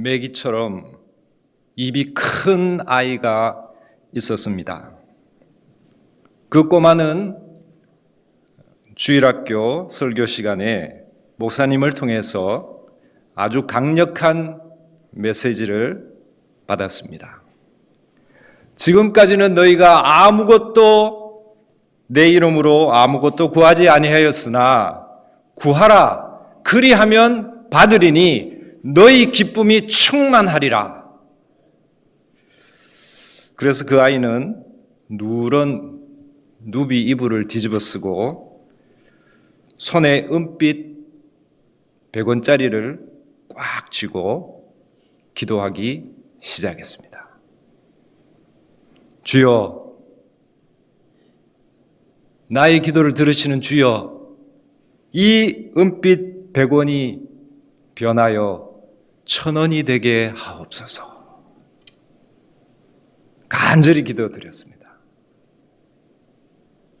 메기처럼 입이 큰 아이가 있었습니다. 그 꼬마는 주일학교 설교 시간에 목사님을 통해서 아주 강력한 메시지를 받았습니다. 지금까지는 너희가 아무것도 내 이름으로 아무것도 구하지 아니하였으나 구하라 그리하면 받으리니 너희 기쁨이 충만하리라. 그래서 그 아이는 누런 누비 이불을 뒤집어 쓰고 손에 은빛 100원짜리를 꽉 쥐고 기도하기 시작했습니다. 주여, 나의 기도를 들으시는 주여, 이 은빛 100원이 변하여 1000원이 되게 하옵소서. 간절히 기도드렸습니다.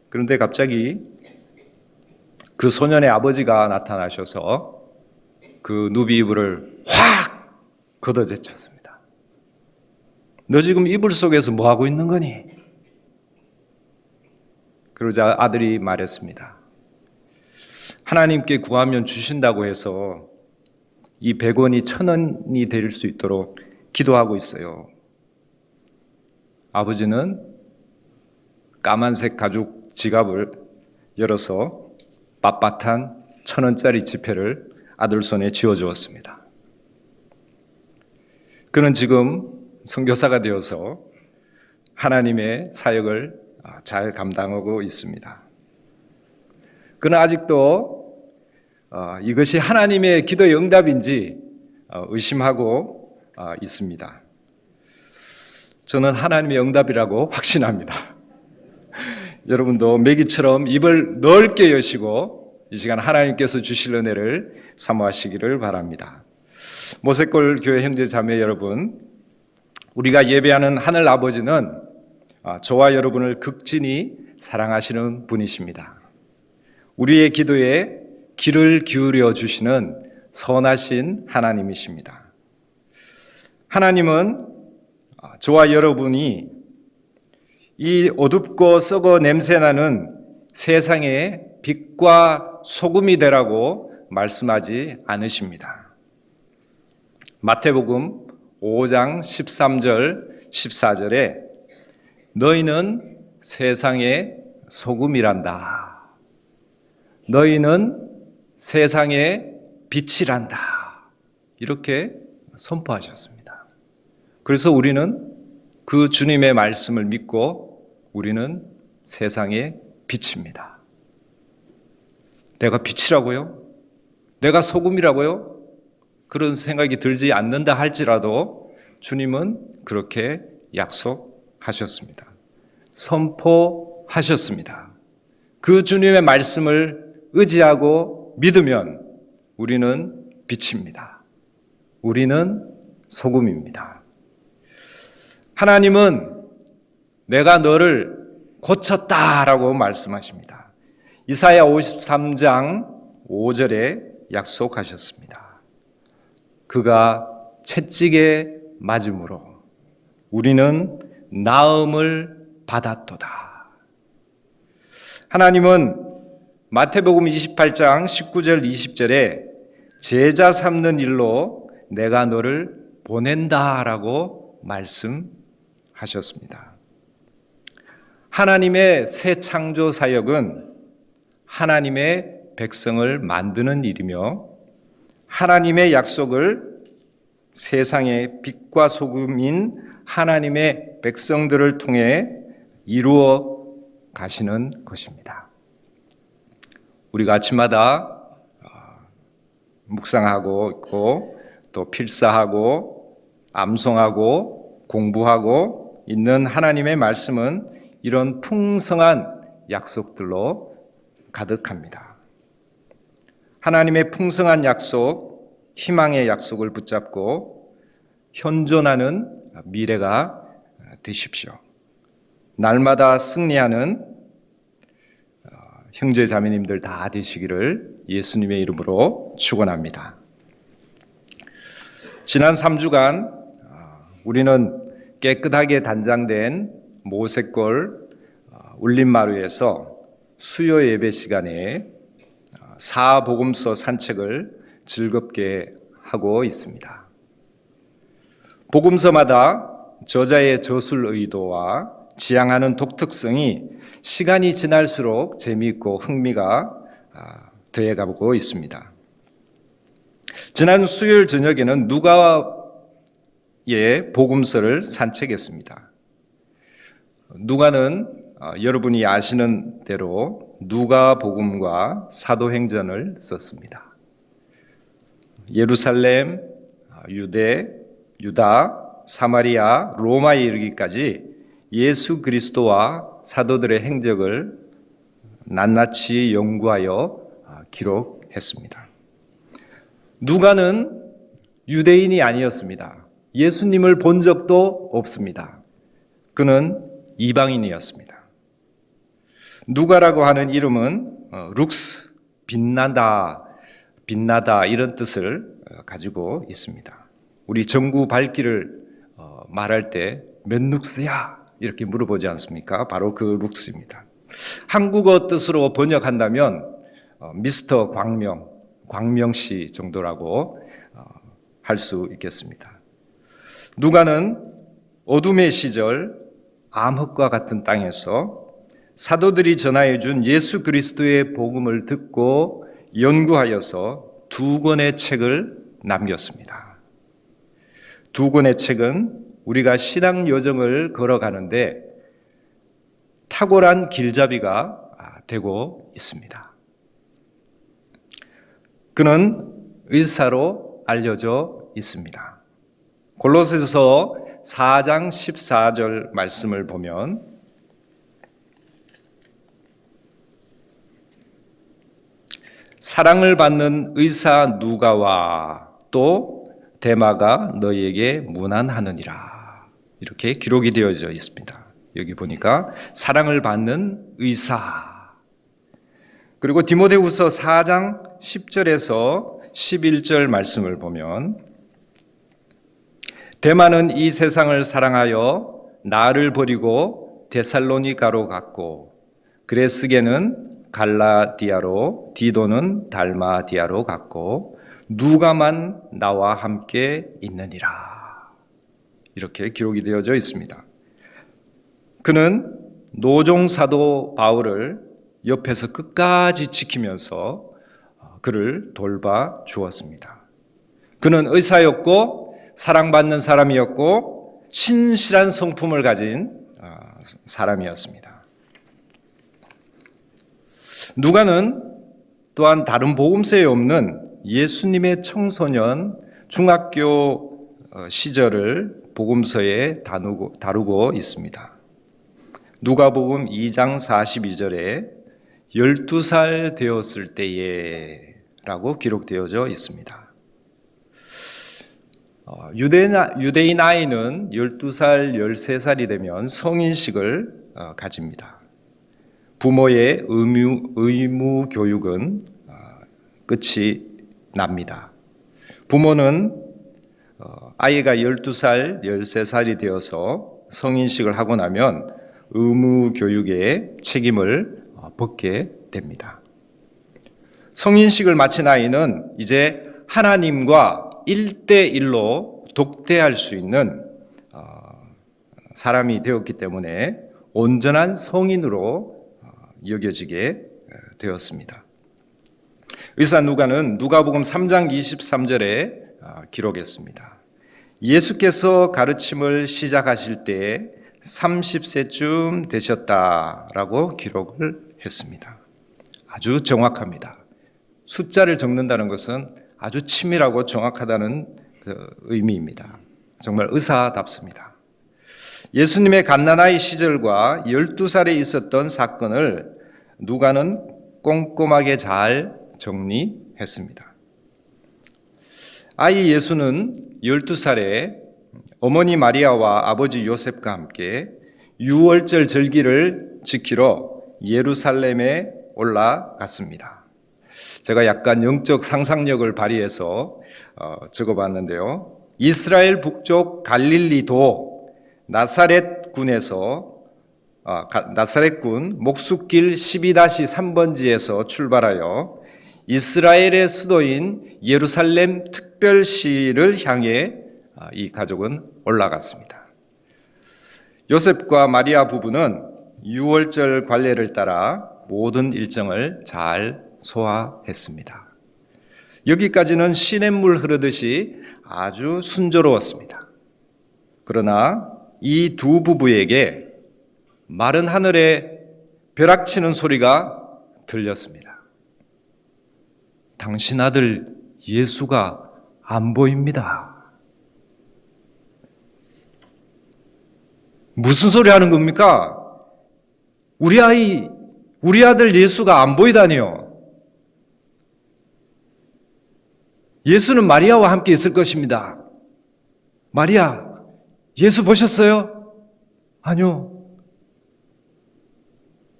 그런데 갑자기 그 소년의 아버지가 나타나셔서 그 누비 이불을 확 걷어제쳤습니다. 너 지금 이불 속에서 뭐 하고 있는 거니? 그러자 아들이 말했습니다. 하나님께 구하면 주신다고 해서 이 100원이 1000원이 될 수 있도록 기도하고 있어요. 아버지는 까만색 가죽 지갑을 열어서 빳빳한 1000원짜리 지폐를 아들 손에 쥐어주었습니다. 그는 지금 선교사가 되어서 하나님의 사역을 잘 감당하고 있습니다. 그는 아직도 이것이 하나님의 기도의 응답인지 의심하고 있습니다. 저는 하나님의 응답이라고 확신합니다. 여러분도 메기처럼 입을 넓게 여시고 이 시간 하나님께서 주실 은혜를 사모하시기를 바랍니다. 모세골 교회 형제 자매 여러분, 우리가 예배하는 하늘 아버지는 저와 여러분을 극진히 사랑하시는 분이십니다. 우리의 기도에 귀를 기울여 주시는 선하신 하나님이십니다. 하나님은 저와 여러분이 이 어둡고 썩어 냄새나는 세상의 빛과 소금이 되라고 말씀하지 않으십니다. 마태복음 5장 13절 14절에 너희는 세상의 소금이란다. 너희는 세상의 빛이란다. 이렇게 선포하셨습니다. 그래서 우리는 그 주님의 말씀을 믿고 우리는 세상의 빛입니다. 내가 빛이라고요? 내가 소금이라고요? 그런 생각이 들지 않는다 할지라도 주님은 그렇게 약속하셨습니다. 선포하셨습니다. 그 주님의 말씀을 의지하고 믿으면 우리는 빛입니다. 우리는 소금입니다. 하나님은 내가 너를 고쳤다라고 말씀하십니다. 이사야 53장 5절에 약속하셨습니다. 그가 채찍에 맞음으로 우리는 나음을 받았도다. 하나님은 마태복음 28장 19절 20절에 제자 삼는 일로 내가 너를 보낸다라고 말씀하셨습니다. 하나님의 새 창조 사역은 하나님의 백성을 만드는 일이며 하나님의 약속을 세상의 빛과 소금인 하나님의 백성들을 통해 이루어 가시는 것입니다. 우리가 아침마다 묵상하고 있고 또 필사하고 암송하고 공부하고 있는 하나님의 말씀은 이런 풍성한 약속들로 가득합니다. 하나님의 풍성한 약속, 희망의 약속을 붙잡고 현존하는 미래가 되십시오. 날마다 승리하는 형제 자매님들 다 되시기를 예수님의 이름으로 축원합니다. 지난 3주간 우리는 깨끗하게 단장된 모색골 울림마루에서 수요 예배 시간에 사복음서 산책을 즐겁게 하고 있습니다. 복음서마다 저자의 저술 의도와 지향하는 독특성이 시간이 지날수록 재미있고 흥미가 더해가고 있습니다. 지난 수요일 저녁에는 누가의 복음서를 산책했습니다. 누가는 여러분이 아시는 대로 누가복음과 사도행전을 썼습니다. 예루살렘, 유대, 유다, 사마리아, 로마에 이르기까지 예수 그리스도와 사도들의 행적을 낱낱이 연구하여 기록했습니다. 누가는 유대인이 아니었습니다. 예수님을 본 적도 없습니다. 그는 이방인이었습니다. 누가라고 하는 이름은 룩스, 빛나다 이런 뜻을 가지고 있습니다. 우리 전구 밝기를 말할 때 몇 룩스야? 이렇게 물어보지 않습니까? 바로 그 룩스입니다. 한국어 뜻으로 번역한다면 미스터 광명씨 정도라고 할 수 있겠습니다. 누가는 어둠의 시절 암흑과 같은 땅에서 사도들이 전하여 준 예수 그리스도의 복음을 듣고 연구하여서 2권의 책을 남겼습니다. 2권의 책은 우리가 신앙 여정을 걸어가는데 탁월한 길잡이가 되고 있습니다. 그는 의사로 알려져 있습니다. 골로새서 4장 14절 말씀을 보면 사랑을 받는 의사 누가와 또 데마가 너희에게 문안하느니라 이렇게 기록이 되어져 있습니다. 여기 보니까 사랑을 받는 의사, 그리고 디모데후서 4장 10절에서 11절 말씀을 보면 데마는 이 세상을 사랑하여 나를 버리고 데살로니가로 갔고 그레스게는 갈라디아로, 디도는 달마디아로 갔고 누가만 나와 함께 있느니라. 이렇게 기록이 되어져 있습니다. 그는 노종사도 바울을 옆에서 끝까지 지키면서 그를 돌봐 주었습니다. 그는 의사였고 사랑받는 사람이었고 신실한 성품을 가진 사람이었습니다. 누가는 또한 다른 복음서에 없는 예수님의 청소년 중학교 시절을 복음서에 다루고 있습니다. 누가복음 2장 42절에 12살 되었을 때에 라고 기록되어져 있습니다. 유대인 아이는 12살, 13살이 되면 성인식을 가집니다. 부모의 의무 교육은 끝이 납니다. 부모는 아이가 12살, 13살이 되어서 성인식을 하고 나면 의무 교육의 책임을 벗게 됩니다. 성인식을 마친 아이는 이제 하나님과 1대1로 독대할 수 있는 사람이 되었기 때문에 온전한 성인으로 여겨지게 되었습니다. 의사 누가는 누가복음 3장 23절에 기록했습니다. 예수께서 가르침을 시작하실 때 30세쯤 되셨다라고 기록을 했습니다. 아주 정확합니다. 숫자를 적는다는 것은 아주 치밀하고 정확하다는 의미입니다. 정말 의사답습니다. 예수님의 갓난아이 시절과 12살에 있었던 사건을 누가는 꼼꼼하게 잘 정리했습니다. 아이 예수는 12살에 어머니 마리아와 아버지 요셉과 함께 유월절 절기를 지키러 예루살렘에 올라갔습니다. 제가 약간 영적 상상력을 발휘해서 적어봤는데요. 이스라엘 북쪽 갈릴리도 나사렛군 목숫길 12-3번지에서 출발하여 이스라엘의 수도인 예루살렘 특별시를 향해 이 가족은 올라갔습니다. 요셉과 마리아 부부는 유월절 관례를 따라 모든 일정을 잘 소화했습니다. 여기까지는 시냇물 흐르듯이 아주 순조로웠습니다. 그러나 이 두 부부에게 마른 하늘에 벼락치는 소리가 들렸습니다. 당신 아들 예수가 안 보입니다. 무슨 소리 하는 겁니까? 우리 아들 예수가 안 보이다니요. 예수는 마리아와 함께 있을 것입니다. 마리아, 예수 보셨어요? 아니요.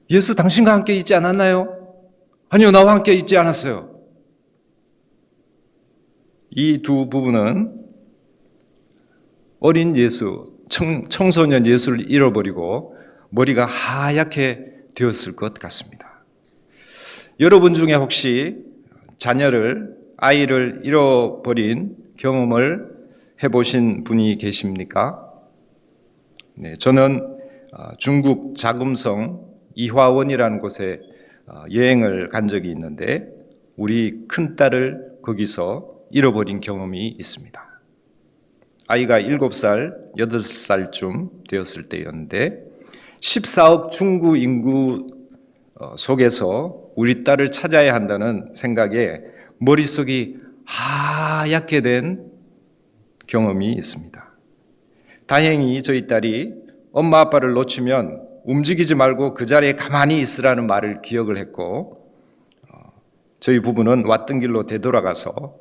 예수 당신과 함께 있지 않았나요? 아니요, 나와 함께 있지 않았어요. 이 두 부부는 어린 예수, 청소년 예수를 잃어버리고 머리가 하얗게 되었을 것 같습니다. 여러분 중에 혹시 아이를 잃어버린 경험을 해보신 분이 계십니까? 네, 저는 중국 자금성 이화원이라는 곳에 여행을 간 적이 있는데 우리 큰딸을 거기서 잃어버린 경험이 있습니다. 아이가 7살, 8살쯤 되었을 때였는데 14억 중국 인구 속에서 우리 딸을 찾아야 한다는 생각에 머릿속이 하얗게 된 경험이 있습니다. 다행히 저희 딸이 엄마 아빠를 놓치면 움직이지 말고 그 자리에 가만히 있으라는 말을 기억을 했고 저희 부부는 왔던 길로 되돌아가서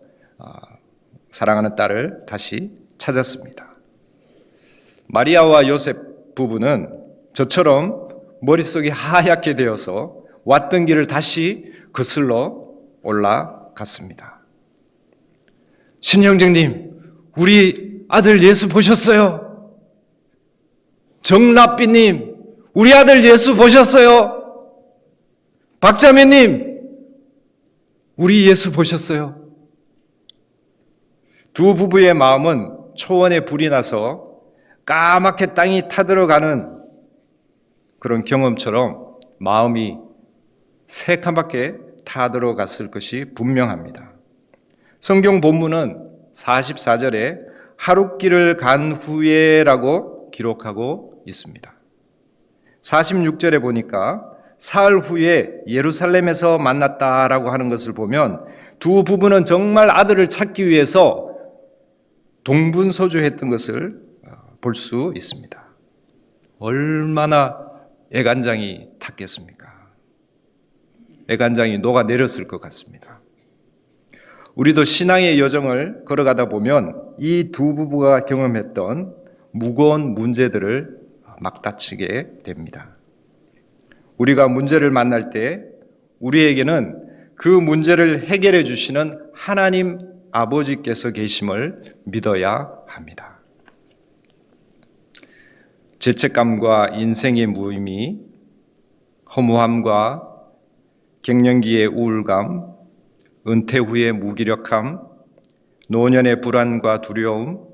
사랑하는 딸을 다시 찾았습니다. 마리아와 요셉 부부는 저처럼 머릿속이 하얗게 되어서 왔던 길을 다시 거슬러 올라갔습니다. 신형제님, 우리 아들 예수 보셨어요? 정랍비님, 우리 아들 예수 보셨어요? 박자매님, 우리 예수 보셨어요? 두 부부의 마음은 초원에 불이 나서 까맣게 땅이 타들어가는 그런 경험처럼 마음이 새카맣게 타들어갔을 것이 분명합니다. 성경 본문은 44절에 하룻길을 간 후에라고 기록하고 있습니다. 46절에 보니까 사흘 후에 예루살렘에서 만났다라고 하는 것을 보면 두 부부는 정말 아들을 찾기 위해서 동분서주했던 것을 볼 수 있습니다. 얼마나 애간장이 탔겠습니까? 애간장이 녹아내렸을 것 같습니다. 우리도 신앙의 여정을 걸어가다 보면 이 두 부부가 경험했던 무거운 문제들을 막다치게 됩니다. 우리가 문제를 만날 때 우리에게는 그 문제를 해결해 주시는 하나님 아버지께서 계심을 믿어야 합니다. 죄책감과 인생의 무의미, 허무함과 갱년기의 우울감, 은퇴 후의 무기력함, 노년의 불안과 두려움,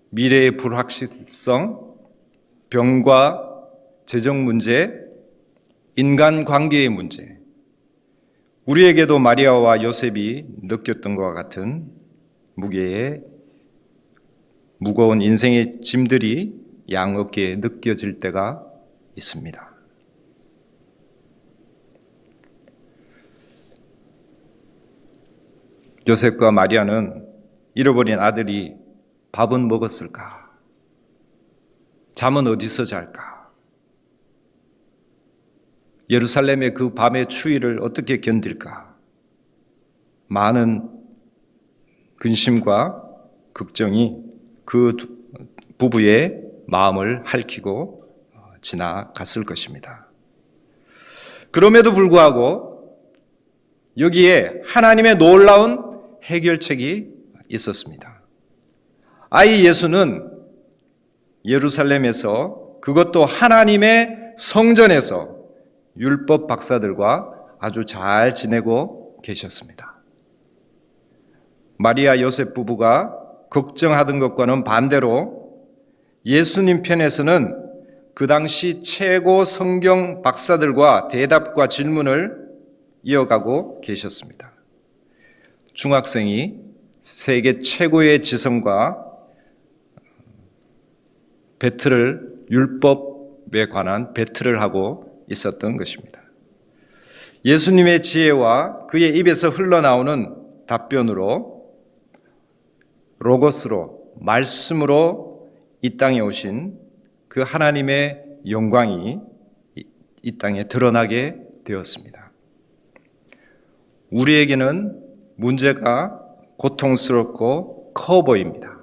미래의 불확실성, 병과 재정 문제, 인간관계의 문제, 우리에게도 마리아와 요셉이 느꼈던 것과 같은 무거운 인생의 짐들이 양어깨에 느껴질 때가 있습니다. 요셉과 마리아는 잃어버린 아들이 밥은 먹었을까? 잠은 어디서 잘까? 예루살렘의 그 밤의 추위를 어떻게 견딜까? 많은 근심과 걱정이 그 부부의 마음을 핥히고 지나갔을 것입니다. 그럼에도 불구하고 여기에 하나님의 놀라운 해결책이 있었습니다. 아이 예수는 예루살렘에서, 그것도 하나님의 성전에서 율법 박사들과 아주 잘 지내고 계셨습니다. 마리아 요셉 부부가 걱정하던 것과는 반대로 예수님 편에서는 그 당시 최고 성경 박사들과 대답과 질문을 이어가고 계셨습니다. 중학생이 세계 최고의 지성과 율법에 관한 배틀을 하고 있었던 것입니다. 예수님의 지혜와 그의 입에서 흘러나오는 답변으로, 로고스로, 말씀으로 이 땅에 오신 그 하나님의 영광이 이 땅에 드러나게 되었습니다. 우리에게는 문제가 고통스럽고 커 보입니다.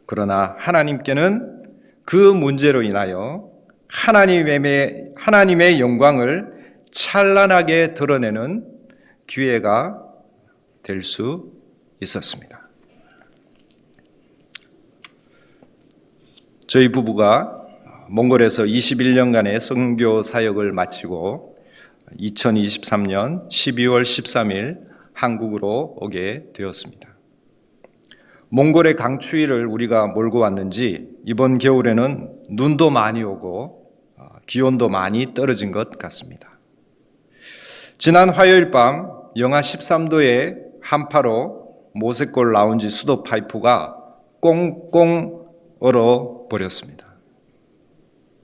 그러나 하나님께는 그 문제로 인하여 하나님의 영광을 찬란하게 드러내는 기회가 될 수 있었습니다. 저희 부부가 몽골에서 21년간의 선교 사역을 마치고 2023년 12월 13일 한국으로 오게 되었습니다. 몽골의 강추위를 우리가 몰고 왔는지 이번 겨울에는 눈도 많이 오고 기온도 많이 떨어진 것 같습니다. 지난 화요일 밤 영하 13도의 한파로 모세골 라운지 수도 파이프가 꽁꽁 얼어 버렸습니다.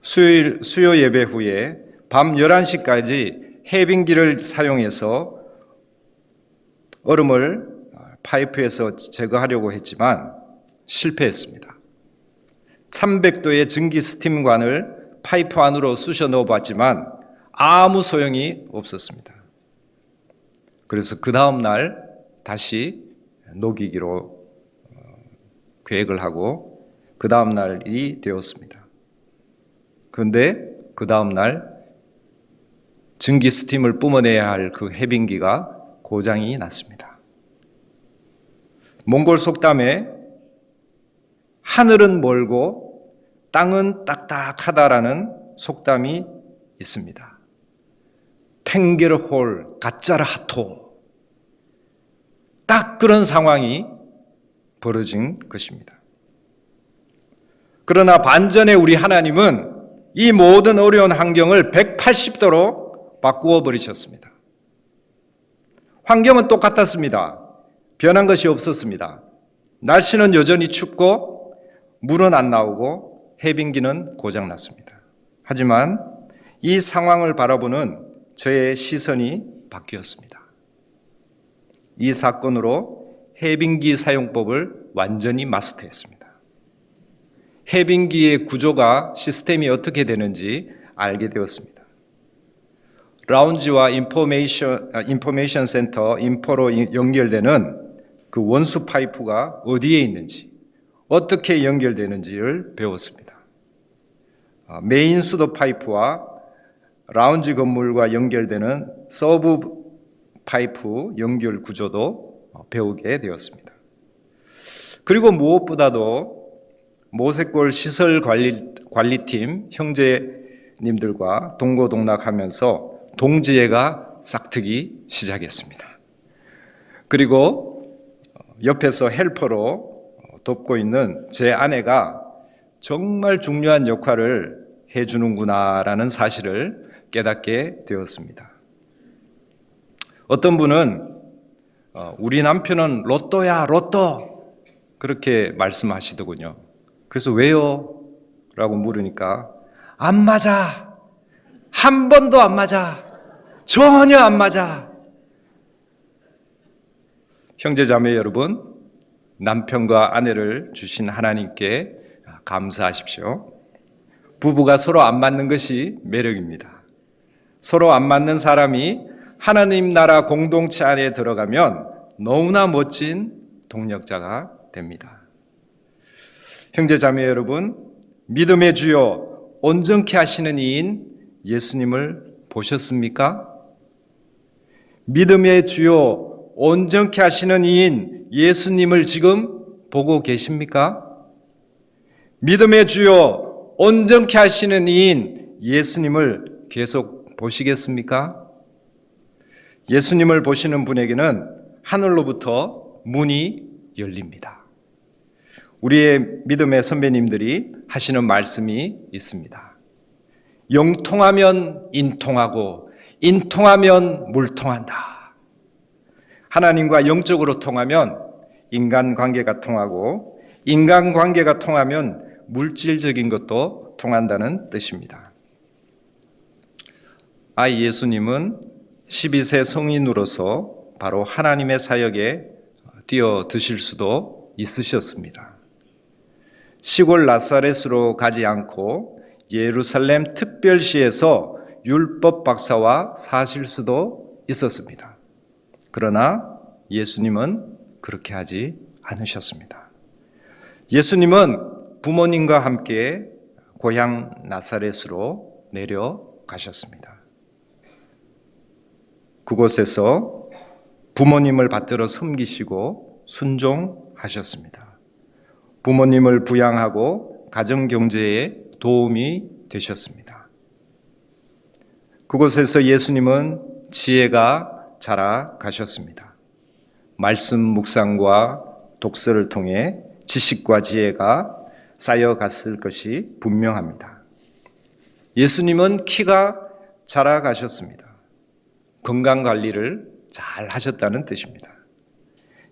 수요 예배 후에 밤 11시까지 해빙기를 사용해서 얼음을 파이프에서 제거하려고 했지만 실패했습니다. 300도의 전기 스팀관을 파이프 안으로 쑤셔 넣어봤지만 아무 소용이 없었습니다. 그래서 그 다음 날 다시 녹이기로 계획을 하고 그 다음 날이 되었습니다. 그런데 그 다음 날 전기 스팀을 뿜어내야 할 그 해빙기가 고장이 났습니다. 몽골 속담에 하늘은 멀고 땅은 딱딱하다라는 속담이 있습니다. 탱게르홀 가짜라 하토, 딱 그런 상황이 벌어진 것입니다. 그러나 반전의 우리 하나님은 이 모든 어려운 환경을 180도로 바꾸어 버리셨습니다. 환경은 똑같았습니다. 변한 것이 없었습니다. 날씨는 여전히 춥고 물은 안 나오고 해빙기는 고장났습니다. 하지만 이 상황을 바라보는 저의 시선이 바뀌었습니다. 이 사건으로 해빙기 사용법을 완전히 마스터했습니다. 해빙기의 구조가, 시스템이 어떻게 되는지 알게 되었습니다. 라운지와 인포메이션 센터, 인포로 연결되는 그 원수 파이프가 어디에 있는지, 어떻게 연결되는지를 배웠습니다. 메인 수도 파이프와 라운지 건물과 연결되는 서브 파이프 연결 구조도 배우게 되었습니다. 그리고 무엇보다도 모세골 시설 관리팀 형제님들과 동고동락하면서 동지애가 싹트기 시작했습니다. 그리고 옆에서 헬퍼로 돕고 있는 제 아내가 정말 중요한 역할을 해주는구나라는 사실을 깨닫게 되었습니다. 어떤 분은 우리 남편은 로또야, 로또, 그렇게 말씀하시더군요. 그래서 왜요? 라고 물으니까 안 맞아. 한 번도 안 맞아. 전혀 안 맞아. 형제자매 여러분, 남편과 아내를 주신 하나님께 감사하십시오. 부부가 서로 안 맞는 것이 매력입니다. 서로 안 맞는 사람이 하나님 나라 공동체 안에 들어가면 너무나 멋진 동력자가 됩니다. 형제자매 여러분, 믿음의 주요 온전케 하시는 이인 예수님을 보셨습니까? 믿음의 주요 온전케 하시는 이인 예수님을 지금 보고 계십니까? 믿음의 주요 온전케 하시는 이인 예수님을 계속 보시겠습니까? 예수님을 보시는 분에게는 하늘로부터 문이 열립니다. 우리의 믿음의 선배님들이 하시는 말씀이 있습니다. 영통하면 인통하고 인통하면 물통한다. 하나님과 영적으로 통하면 인간관계가 통하고 인간관계가 통하면 물질적인 것도 통한다는 뜻입니다. 아이 예수님은 12세 성인으로서 바로 하나님의 사역에 뛰어드실 수도 있으셨습니다. 시골 나사렛으로 가지 않고 예루살렘 특별시에서 율법 박사와 사실 수도 있었습니다. 그러나 예수님은 그렇게 하지 않으셨습니다. 예수님은 부모님과 함께 고향 나사렛으로 내려가셨습니다. 그곳에서 부모님을 받들어 섬기시고 순종하셨습니다. 부모님을 부양하고 가정 경제에 도움이 되셨습니다. 그곳에서 예수님은 지혜가 자라가셨습니다. 말씀 묵상과 독서를 통해 지식과 지혜가 쌓여갔을 것이 분명합니다. 예수님은 키가 자라가셨습니다. 건강관리를 잘 하셨다는 뜻입니다.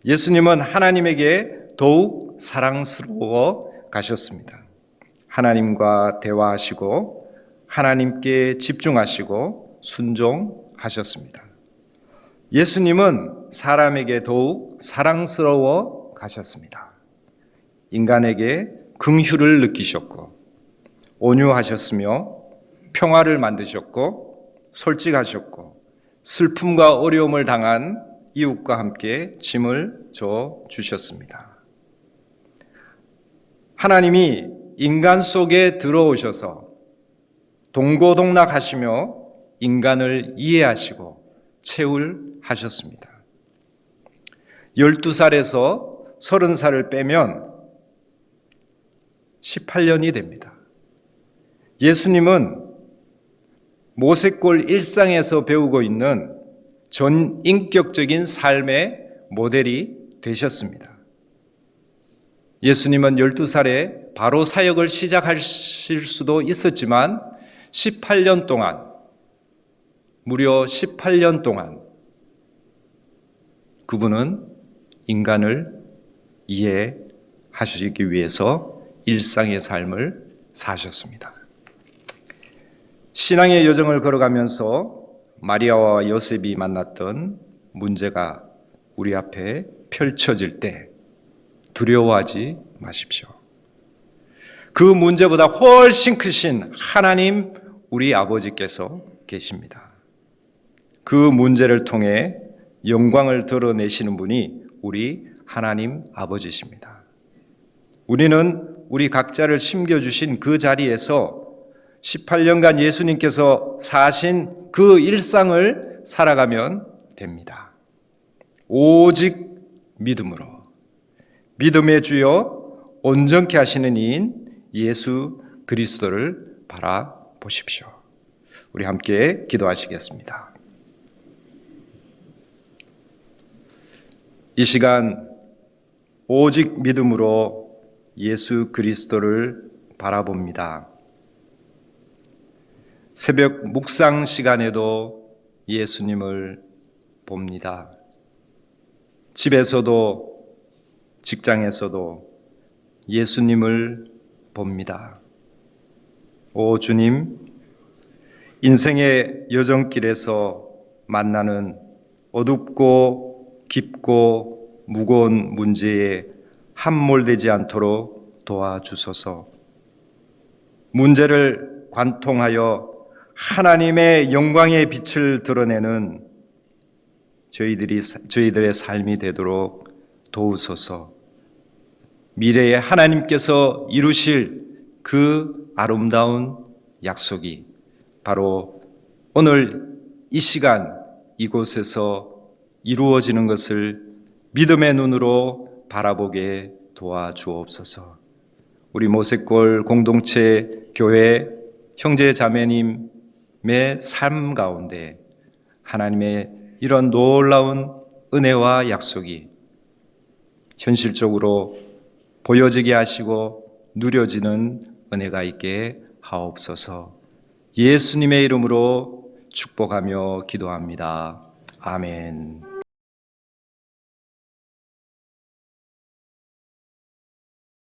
예수님은 하나님에게 더욱 사랑스러워 가셨습니다. 하나님과 대화하시고 하나님께 집중하시고 순종하셨습니다. 예수님은 사람에게 더욱 사랑스러워 가셨습니다. 인간에게 긍휼을 느끼셨고 온유하셨으며 평화를 만드셨고 솔직하셨고 슬픔과 어려움을 당한 이웃과 함께 짐을 져 주셨습니다. 하나님이 인간 속에 들어오셔서 동고동락하시며 인간을 이해하시고 채울하셨습니다. 12살에서 30살을 빼면 18년이 됩니다. 예수님은 모세골 일상에서 배우고 있는 전인격적인 삶의 모델이 되셨습니다. 예수님은 12살에 바로 사역을 시작하실 수도 있었지만 18년 동안, 무려 18년 동안 그분은 인간을 이해하시기 위해서 일상의 삶을 사셨습니다. 신앙의 여정을 걸어가면서 마리아와 요셉이 만났던 문제가 우리 앞에 펼쳐질 때 두려워하지 마십시오. 그 문제보다 훨씬 크신 하나님 우리 아버지께서 계십니다. 그 문제를 통해 영광을 드러내시는 분이 우리 하나님 아버지십니다. 우리는 우리 각자를 심겨주신 그 자리에서 18년간 예수님께서 사신 그 일상을 살아가면 됩니다. 오직 믿음으로, 믿음의 주여 온전케 하시는 이인 예수 그리스도를 바라보십시오. 우리 함께 기도하시겠습니다. 이 시간 오직 믿음으로 예수 그리스도를 바라봅니다. 새벽 묵상 시간에도 예수님을 봅니다. 집에서도 직장에서도 예수님을 봅니다. 오 주님, 인생의 여정길에서 만나는 어둡고 깊고 무거운 문제에 함몰되지 않도록 도와주소서. 문제를 관통하여 하나님의 영광의 빛을 드러내는 저희들의 삶이 되도록 도우소서. 미래에 하나님께서 이루실 그 아름다운 약속이 바로 오늘 이 시간 이곳에서 이루어지는 것을 믿음의 눈으로 바라보게 도와주옵소서. 우리 모색골 공동체 교회 형제 자매님의 삶 가운데 하나님의 이런 놀라운 은혜와 약속이 현실적으로 보여지게 하시고 누려지는 은혜가 있게 하옵소서. 예수님의 이름으로 축복하며 기도합니다. 아멘.